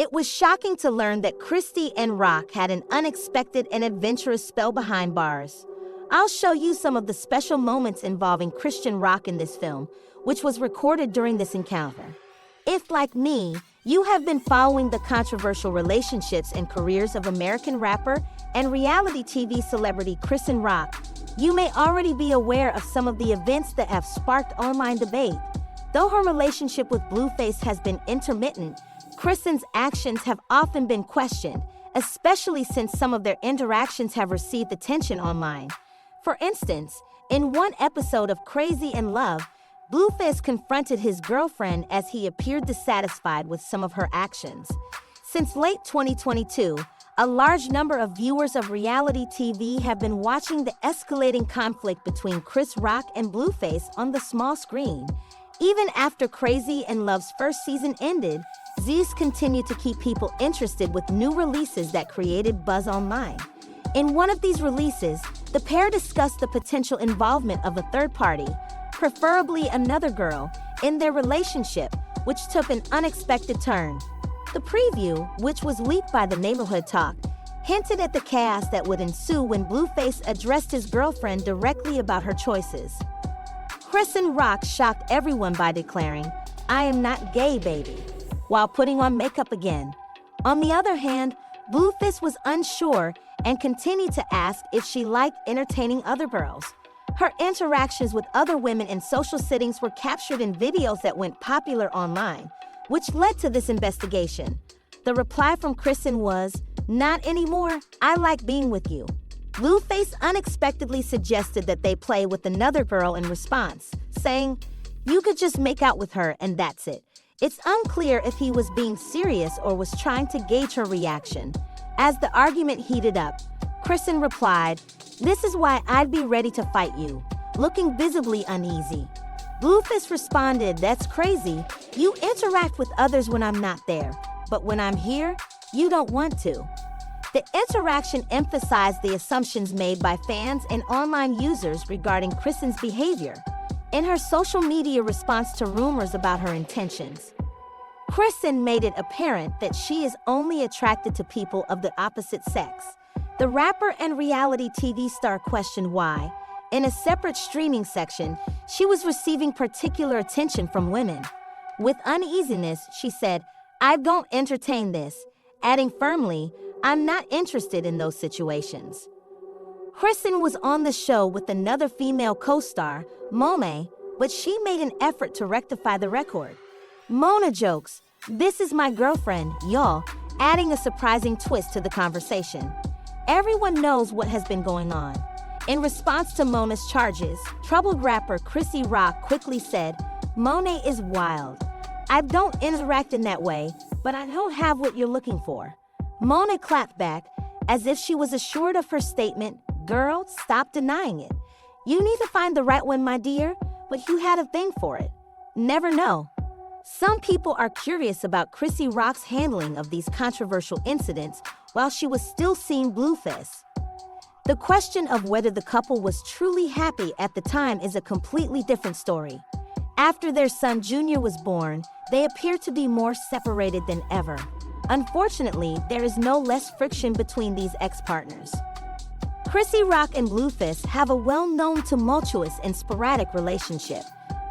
It was shocking to learn that Christy and Rock had an unexpected and adventurous spell behind bars. I'll show you some of the special moments involving Chrisean Rock in this film, which was recorded during this encounter. If, like me, you have been following the controversial relationships and careers of American rapper and reality TV celebrity Chrisean Rock, you may already be aware of some of the events that have sparked online debate. Though her relationship with Blueface has been intermittent, Chrisean's actions have often been questioned, especially since some of their interactions have received attention online. For instance, in one episode of Crazy in Love, Blueface confronted his girlfriend as he appeared dissatisfied with some of her actions. Since late 2022, a large number of viewers of reality TV have been watching the escalating conflict between Chris Rock and Blueface on the small screen. Even after Crazy in Love's first season ended, Z's continued to keep people interested with new releases that created buzz online. In one of these releases, the pair discussed the potential involvement of a third party, preferably another girl, in their relationship, which took an unexpected turn. The preview, which was leaked by the Neighborhood Talk, hinted at the chaos that would ensue when Blueface addressed his girlfriend directly about her choices. Chrisean Rock shocked everyone by declaring, "I am not gay, baby," while putting on makeup again. On the other hand, Blueface was unsure and continued to ask if she liked entertaining other girls. Her interactions with other women in social settings were captured in videos that went popular online, which led to this investigation. The reply from Chrisean was, "Not anymore, I like being with you." Blueface unexpectedly suggested that they play with another girl in response, saying, "You could just make out with her and that's it." It's unclear if he was being serious or was trying to gauge her reaction. As the argument heated up, Chrisean replied, "This is why I'd be ready to fight you," looking visibly uneasy. Blueface responded, "That's crazy. You interact with others when I'm not there, but when I'm here, you don't want to." The interaction emphasized the assumptions made by fans and online users regarding Chrisean's behavior in her social media response to rumors about her intentions. Chrisean made it apparent that she is only attracted to people of the opposite sex. The rapper and reality TV star questioned why, in a separate streaming section, she was receiving particular attention from women. With uneasiness, she said, "I don't entertain this," adding firmly, "I'm not interested in those situations." Chrisean was on the show with another female co-star, Monet, but she made an effort to rectify the record. Mona jokes, "This is my girlfriend, y'all," adding a surprising twist to the conversation. Everyone knows what has been going on. In response to Mona's charges, troubled rapper Chrisean Rock quickly said, "Monet is wild. I don't interact in that way, but I don't have what you're looking for." Mona clapped back, as if she was assured of her statement, "Girl, stop denying it. You need to find the right one, my dear, but you had a thing for it. Never know." Some people are curious about Chrisean Rock's handling of these controversial incidents while she was still seeing Blueface. The question of whether the couple was truly happy at the time is a completely different story. After their son Junior was born, they appear to be more separated than ever. Unfortunately, there is no less friction between these ex-partners. Chrisean Rock and Blueface have a well-known tumultuous and sporadic relationship.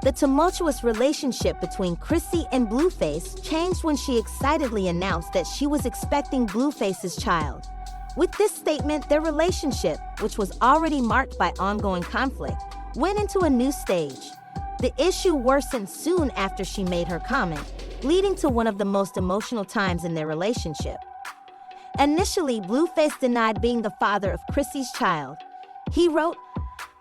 The tumultuous relationship between Chrissy and Blueface changed when she excitedly announced that she was expecting Blueface's child. With this statement, their relationship, which was already marked by ongoing conflict, went into a new stage. The issue worsened soon after she made her comment, leading to one of the most emotional times in their relationship. Initially, Blueface denied being the father of Chrissy's child. He wrote,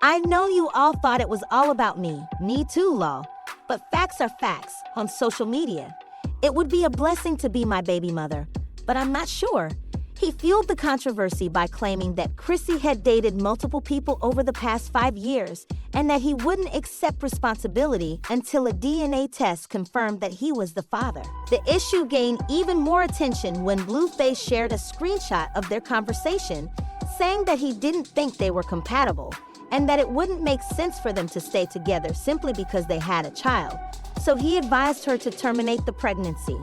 "I know you all thought it was all about me too, lol, but facts are facts," on social media. "It would be a blessing to be my baby mother, but I'm not sure." He fueled the controversy by claiming that Chrissy had dated multiple people over the past 5 years and that he wouldn't accept responsibility until a DNA test confirmed that he was the father. The issue gained even more attention when Blueface shared a screenshot of their conversation, saying that he didn't think they were compatible and that it wouldn't make sense for them to stay together simply because they had a child, so he advised her to terminate the pregnancy.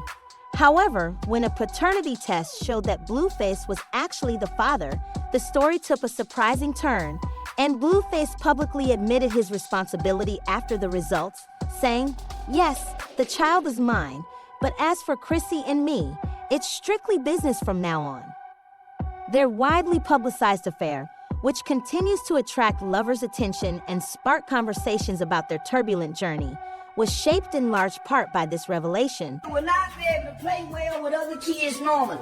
However, when a paternity test showed that Blueface was actually the father, the story took a surprising turn, and Blueface publicly admitted his responsibility after the results, saying, "Yes, the child is mine, but as for Chrissy and me, it's strictly business from now on." Their widely publicized affair, which continues to attract lovers' attention and spark conversations about their turbulent journey, was shaped in large part by this revelation. Would not be able to play well with other kids normally.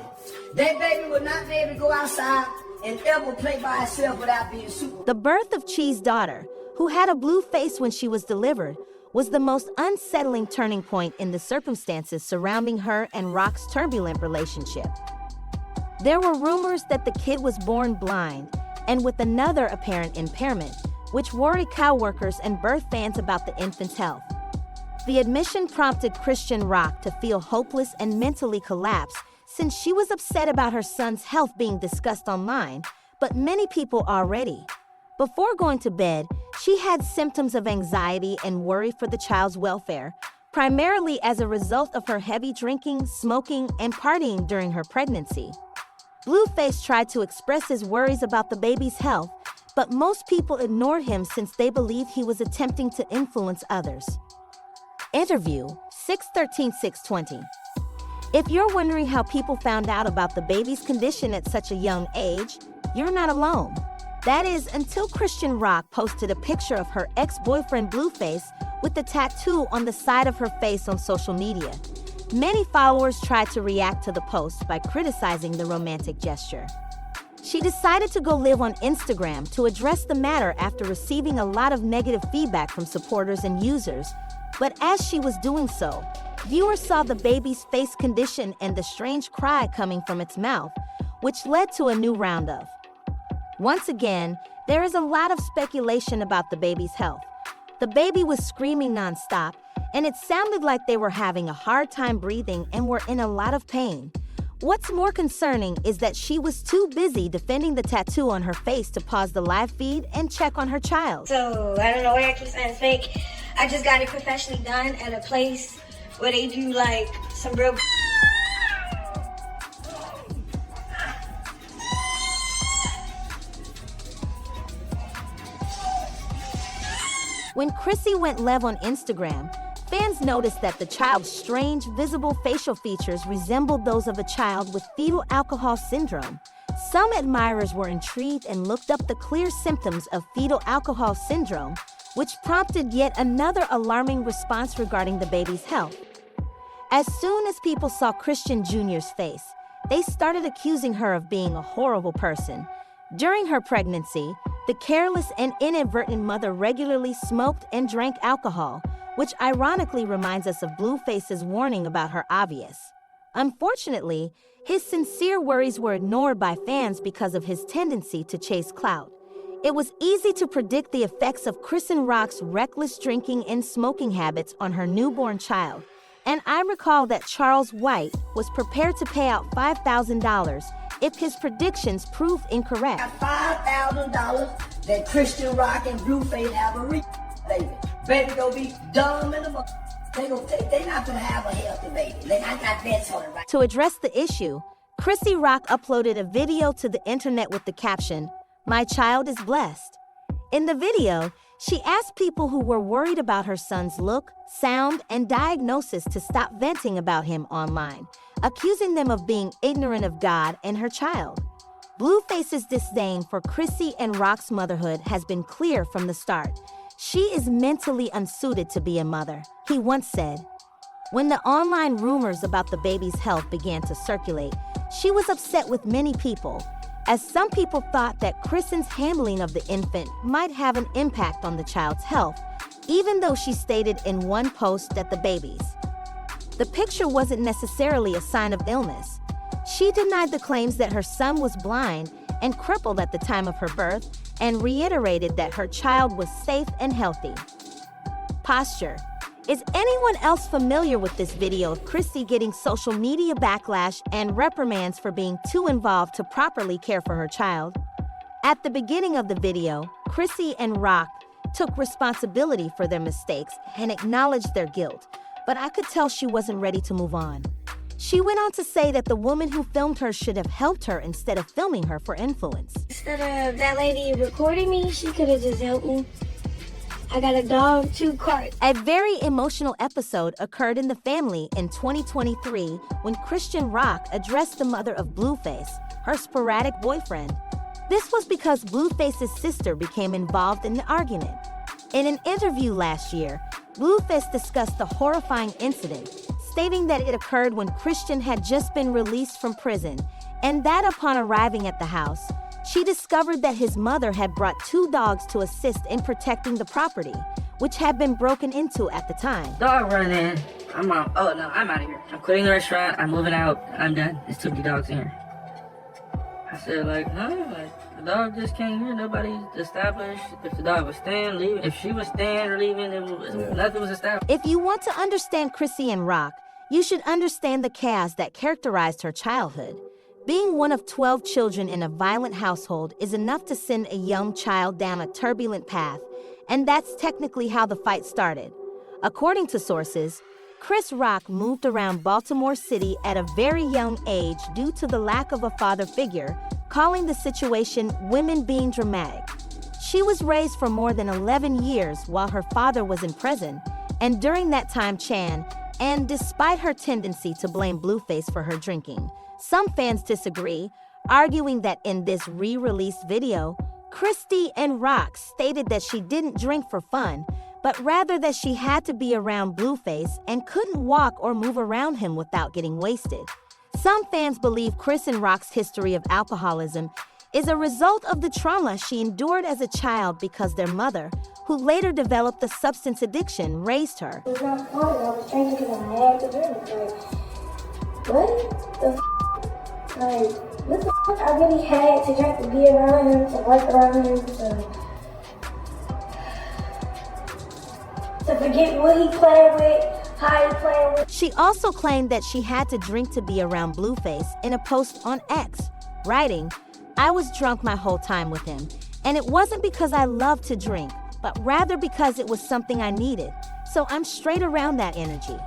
That baby would not be able to go outside and ever play by herself without being super. The birth of Chi's daughter, who had a blue face when she was delivered, was the most unsettling turning point in the circumstances surrounding her and Rock's turbulent relationship. There were rumors that the kid was born blind and with another apparent impairment, which worried coworkers and birth fans about the infant's health. The admission prompted Chrisean Rock to feel hopeless and mentally collapse since she was upset about her son's health being discussed online, but many people already. Before going to bed, she had symptoms of anxiety and worry for the child's welfare, primarily as a result of her heavy drinking, smoking, and partying during her pregnancy. Blueface tried to express his worries about the baby's health, but most people ignored him since they believed he was attempting to influence others. Interview 6/13/620. If you're wondering how people found out about the baby's condition at such a young age, you're not alone. That is, until Chrisean Rock posted a picture of her ex-boyfriend Blueface with the tattoo on the side of her face on social media. Many followers tried to react to the post by criticizing the romantic gesture. She decided to go live on Instagram to address the matter after receiving a lot of negative feedback from supporters and users. But as she was doing so, viewers saw the baby's face condition and the strange cry coming from its mouth, which led to a new round of. Once again, there is a lot of speculation about the baby's health. The baby was screaming nonstop, and it sounded like they were having a hard time breathing and were in a lot of pain. What's more concerning is that she was too busy defending the tattoo on her face to pause the live feed and check on her child. So, I don't know why I keep saying it's fake. I just got it professionally done at a place where they do like some real... When Chrissy went live on Instagram, fans noticed that the child's strange, visible facial features resembled those of a child with fetal alcohol syndrome. Some admirers were intrigued and looked up the clear symptoms of fetal alcohol syndrome, which prompted yet another alarming response regarding the baby's health. As soon as people saw Chrisean Jr.'s face, they started accusing her of being a horrible person. During her pregnancy, the careless and inadvertent mother regularly smoked and drank alcohol, which ironically reminds us of Blueface's warning about her obvious. Unfortunately, his sincere worries were ignored by fans because of his tendency to chase clout. It was easy to predict the effects of Chrisean Rock's reckless drinking and smoking habits on her newborn child, and I recall that Charles White was prepared to pay out $5,000 if his predictions proved incorrect. $5,000 that Chrisean Rock and Blueface have a baby. Baby gonna be dumb in the mother. They not gonna have a healthy baby. I got that sort of right. To address the issue, Chrissy Rock uploaded a video to the internet with the caption, "My child is blessed." In the video, she asked people who were worried about her son's look, sound, and diagnosis to stop venting about him online, accusing them of being ignorant of God and her child. Blueface's disdain for Chrissy and Rock's motherhood has been clear from the start. She is mentally unsuited to be a mother, he once said. When the online rumors about the baby's health began to circulate, she was upset with many people, as some people thought that Chrisean's handling of the infant might have an impact on the child's health, even though she stated in one post that the the picture wasn't necessarily a sign of illness. She denied the claims that her son was blind and crippled at the time of her birth, and reiterated that her child was safe and healthy. Posture. Is anyone else familiar with this video of Chrissy getting social media backlash and reprimands for being too involved to properly care for her child? At the beginning of the video, Chrissy and Rock took responsibility for their mistakes and acknowledged their guilt, but I could tell she wasn't ready to move on. She went on to say that the woman who filmed her should have helped her instead of filming her for influence. Instead of that lady recording me, she could have just helped me. I got a dog, 2 cats. A very emotional episode occurred in the family in 2023 when Chrisean Rock addressed the mother of Blueface, her sporadic boyfriend. This was because Blueface's sister became involved in the argument. In an interview last year, Blueface discussed the horrifying incident, stating that it occurred when Chrisean had just been released from prison, and that upon arriving at the house, she discovered that his mother had brought 2 dogs to assist in protecting the property, which had been broken into at the time. Dog running in. I'm out. Oh no, I'm out of here. I'm quitting the restaurant. I'm moving out. I'm done. There's too many dogs in here. I said no, the dog just came here. Nobody's established if the dog was staying, leaving. If she was staying or leaving, nothing was established. If you want to understand Chrisean Rock, you should understand the chaos that characterized her childhood. Being one of 12 children in a violent household is enough to send a young child down a turbulent path, and that's technically how the fight started. According to sources, Chris Rock moved around Baltimore City at a very young age due to the lack of a father figure, calling the situation women being dramatic. She was raised for more than 11 years while her father was in prison, and during that time Chan, and despite her tendency to blame Blueface for her drinking, some fans disagree, arguing that in this re-released video, Chrisean Rock stated that she didn't drink for fun, but rather that she had to be around Blueface and couldn't walk or move around him without getting wasted. Some fans believe Chrisean Rock's history of alcoholism is a result of the trauma she endured as a child because their mother, who later developed a substance addiction, raised her. It was not fun. I was drinking because I had to drink. What the what the fuck? I really had to drink to be around him, to work around him, to forget what he played with, how he played with. She also claimed that she had to drink to be around Blueface in a post on X, writing, "I was drunk my whole time with him, and it wasn't because I loved to drink, but rather because it was something I needed, so I'm straight around that energy."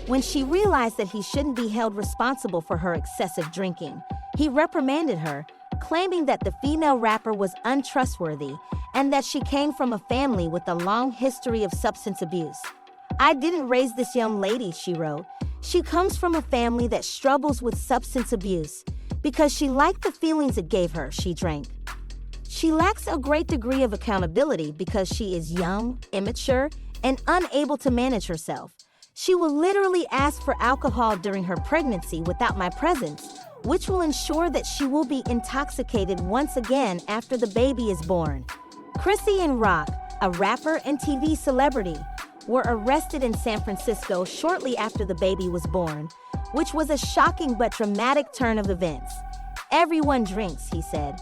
When she realized that he shouldn't be held responsible for her excessive drinking, he reprimanded her, claiming that the female rapper was untrustworthy and that she came from a family with a long history of substance abuse. "I didn't raise this young lady," she wrote. "She comes from a family that struggles with substance abuse because she liked the feelings it gave her, she drank. She lacks a great degree of accountability because she is young, immature, and unable to manage herself. She will literally ask for alcohol during her pregnancy without my presence, which will ensure that she will be intoxicated once again after the baby is born." Chrisean Rock, a rapper and TV celebrity, were arrested in San Francisco shortly after the baby was born, which was a shocking but dramatic turn of events. "Everyone drinks," he said.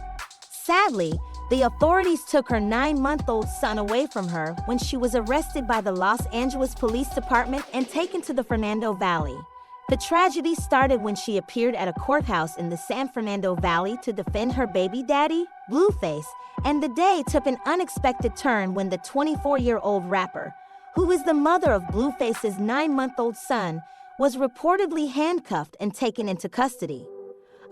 Sadly, the authorities took her 9-month-old son away from her when she was arrested by the Los Angeles Police Department and taken to the Fernando Valley. The tragedy started when she appeared at a courthouse in the San Fernando Valley to defend her baby daddy, Blueface, and the day took an unexpected turn when the 24-year-old rapper, who is the mother of Blueface's 9-month-old son, was reportedly handcuffed and taken into custody.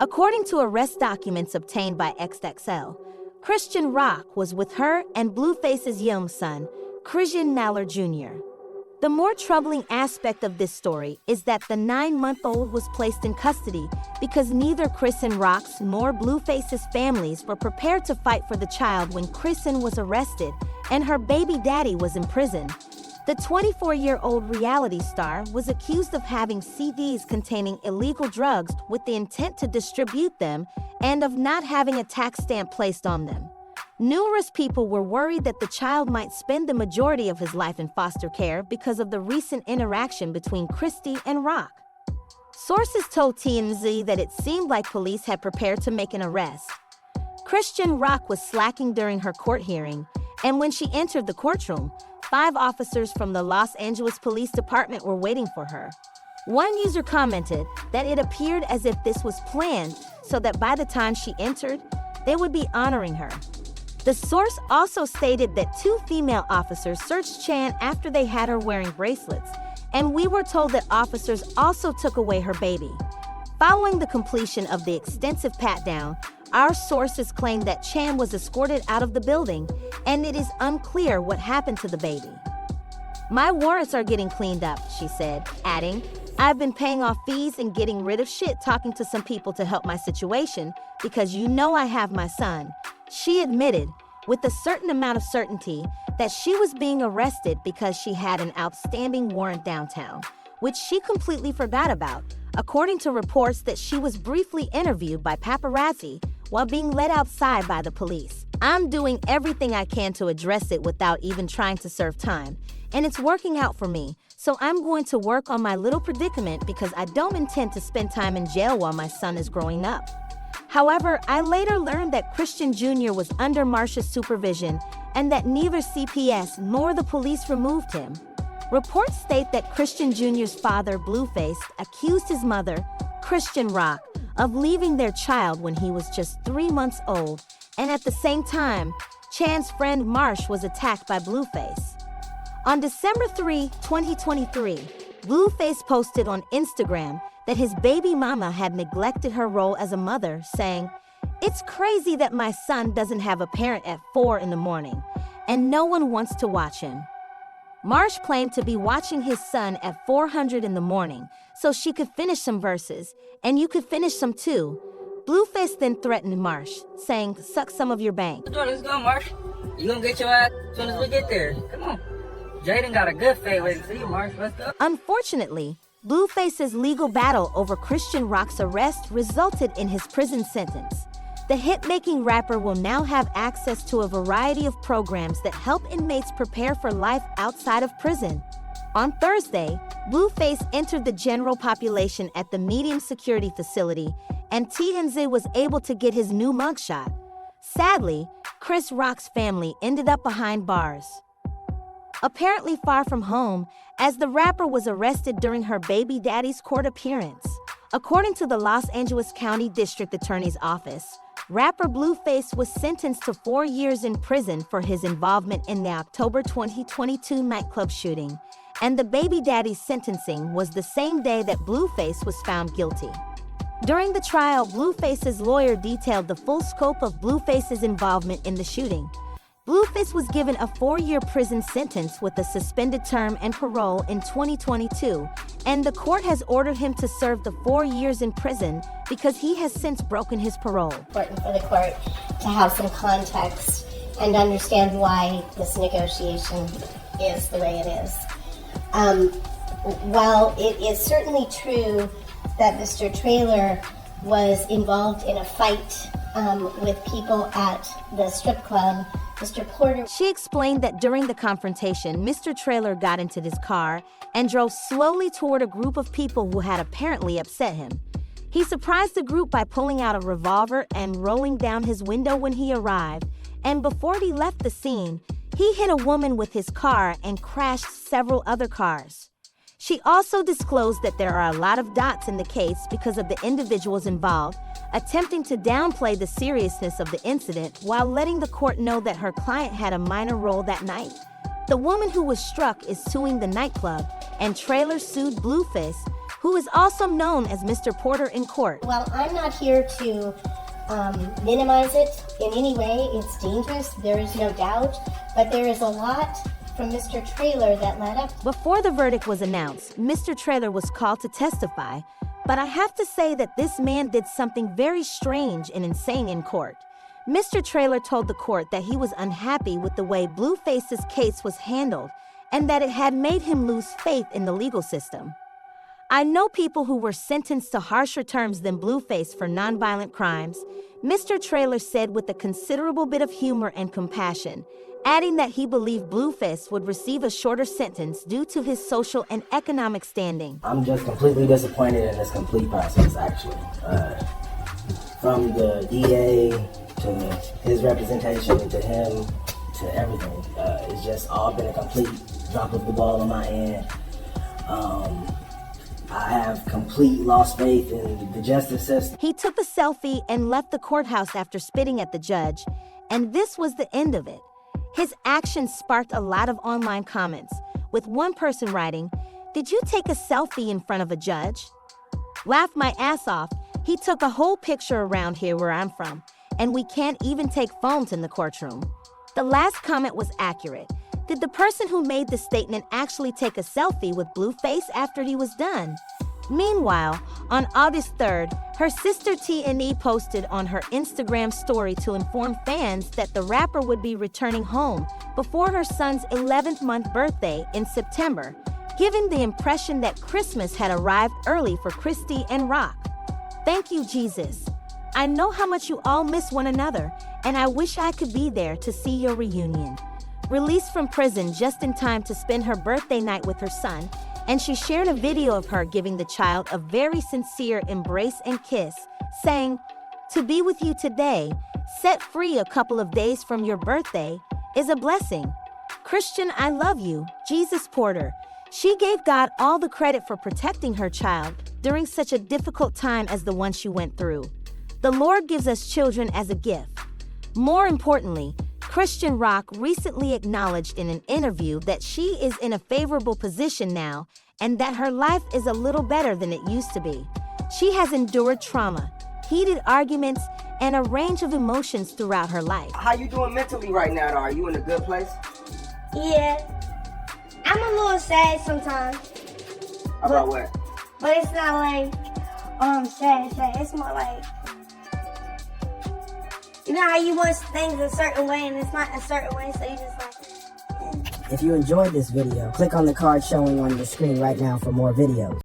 According to arrest documents obtained by XXL, Chrisean Rock was with her and Blueface's young son, Chrisean Mallard Jr. The more troubling aspect of this story is that the 9-month-old was placed in custody because neither Chrisean Rock's nor Blueface's families were prepared to fight for the child when Chrisean was arrested and her baby daddy was in prison. The 24-year-old reality star was accused of having CDs containing illegal drugs with the intent to distribute them and of not having a tax stamp placed on them. Numerous people were worried that the child might spend the majority of his life in foster care because of the recent interaction between Christy and Rock. Sources told TMZ that it seemed like police had prepared to make an arrest. Chrisean Rock was slacking during her court hearing, and when she entered the courtroom, 5 officers from the Los Angeles Police Department were waiting for her. One user commented that it appeared as if this was planned so that by the time she entered, they would be honoring her. The source also stated that 2 female officers searched Chan after they had her wearing bracelets, and we were told that officers also took away her baby. Following the completion of the extensive pat-down, our sources claim that Chan was escorted out of the building, and it is unclear what happened to the baby. My warrants are getting cleaned up, she said, adding, I've been paying off fees and getting rid of shit talking to some people to help my situation because you know I have my son. She admitted, with a certain amount of certainty, that she was being arrested because she had an outstanding warrant downtown, which she completely forgot about, according to reports that she was briefly interviewed by paparazzi while being led outside by the police. I'm doing everything I can to address it without even trying to serve time, and it's working out for me, so I'm going to work on my little predicament because I don't intend to spend time in jail while my son is growing up. However, I later learned that Chrisean Jr. was under Marsha's supervision and that neither CPS nor the police removed him. Reports state that Chrisean Jr.'s father, Blueface, accused his mother, Christian Rock, of leaving their child when he was just 3 months old, and at the same time, Chan's friend Marsh was attacked by Blueface. On December 3, 2023, Blueface posted on Instagram that his baby mama had neglected her role as a mother, saying, "It's crazy that my son doesn't have a parent at 4 in the morning, and no one wants to watch him." Marsh claimed to be watching his son at 400 in the morning so she could finish some verses, and you could finish some too. Blueface then threatened Marsh, saying, "Suck some of your bank." Let's go, Marsh. You gonna get your ass as soon as we get there. Come on. Jaden got a good fade waiting for you, Marsh. Let's go. Unfortunately, Blueface's legal battle over Christian Rock's arrest resulted in his prison sentence. The hit-making rapper will now have access to a variety of programs that help inmates prepare for life outside of prison. On Thursday, Blueface entered the general population at the medium security facility, and TMZ was able to get his new mugshot. Sadly, Chris Rock's family ended up behind bars. Apparently far from home, as the rapper was arrested during her baby daddy's court appearance. According to the Los Angeles County District Attorney's Office, rapper Blueface was sentenced to 4 years in prison for his involvement in the October 2022 nightclub shooting, and the baby daddy's sentencing was the same day that Blueface was found guilty. During the trial, Blueface's lawyer detailed the full scope of Blueface's involvement in the shooting. Blueface was given a 4-year prison sentence with a suspended term and parole in 2022, and the court has ordered him to serve the 4 years in prison because he has since broken his parole. Important for the court to have some context and understand why this negotiation is the way it is. While it is certainly true that Mr. Traylor was involved in a fight with people at the strip club, Mr. Porter... She explained that during the confrontation, Mr. Traylor got into his car and drove slowly toward a group of people who had apparently upset him. He surprised the group by pulling out a revolver and rolling down his window when he arrived, and before he left the scene, he hit a woman with his car and crashed several other cars. She also disclosed that there are a lot of dots in the case because of the individuals involved, attempting to downplay the seriousness of the incident while letting the court know that her client had a minor role that night. The woman who was struck is suing the nightclub, and Traylor sued Blueface, who is also known as Mr. Porter, in court. Well, I'm not here to minimize it in any way. It's dangerous, there is no doubt, but there is a lot from Mr. Traylor that led up. Before the verdict was announced, Mr. Traylor was called to testify, but I have to say that this man did something very strange and insane in court. Mr. Traylor told the court that he was unhappy with the way Blueface's case was handled and that it had made him lose faith in the legal system. "I know people who were sentenced to harsher terms than Blueface for nonviolent crimes," Mr. Traylor said with a considerable bit of humor and compassion, adding that he believed Blueface would receive a shorter sentence due to his social and economic standing. I'm just completely disappointed in this complete process, actually. From the DA to his representation to him to everything. It's just all been a complete drop of the ball on my end. I have complete lost faith in the justice system. He took a selfie and left the courthouse after spitting at the judge, and this was the end of it. His actions sparked a lot of online comments, with one person writing, Did you take a selfie in front of a judge? Laugh my ass off. He took a whole picture around here where I'm from, and we can't even take phones in the courtroom. The last comment was accurate. Did the person who made the statement actually take a selfie with Blueface after he was done? Meanwhile, on August 3rd, her sister T&E posted on her Instagram story to inform fans that the rapper would be returning home before her son's 11th month birthday in September, giving the impression that Christmas had arrived early for Christy and Rock. Thank you, Jesus. I know how much you all miss one another, and I wish I could be there to see your reunion. Released from prison just in time to spend her birthday night with her son, and she shared a video of her giving the child a very sincere embrace and kiss, saying, "To be with you today, set free a couple of days from your birthday, is a blessing. Chrisean, I love you, Jesus Porter." She gave God all the credit for protecting her child during such a difficult time as the one she went through. The Lord gives us children as a gift. More importantly, Chrisean Rock recently acknowledged in an interview that she is in a favorable position now and that her life is a little better than it used to be. She has endured trauma, heated arguments, and a range of emotions throughout her life. How you doing mentally right now? Are you in a good place? Yeah. I'm a little sad sometimes. About what? But it's not like, sad. It's more like, you know how you want things a certain way and it's not a certain way, so you just like... If you enjoyed this video, click on the card showing on your screen right now for more videos.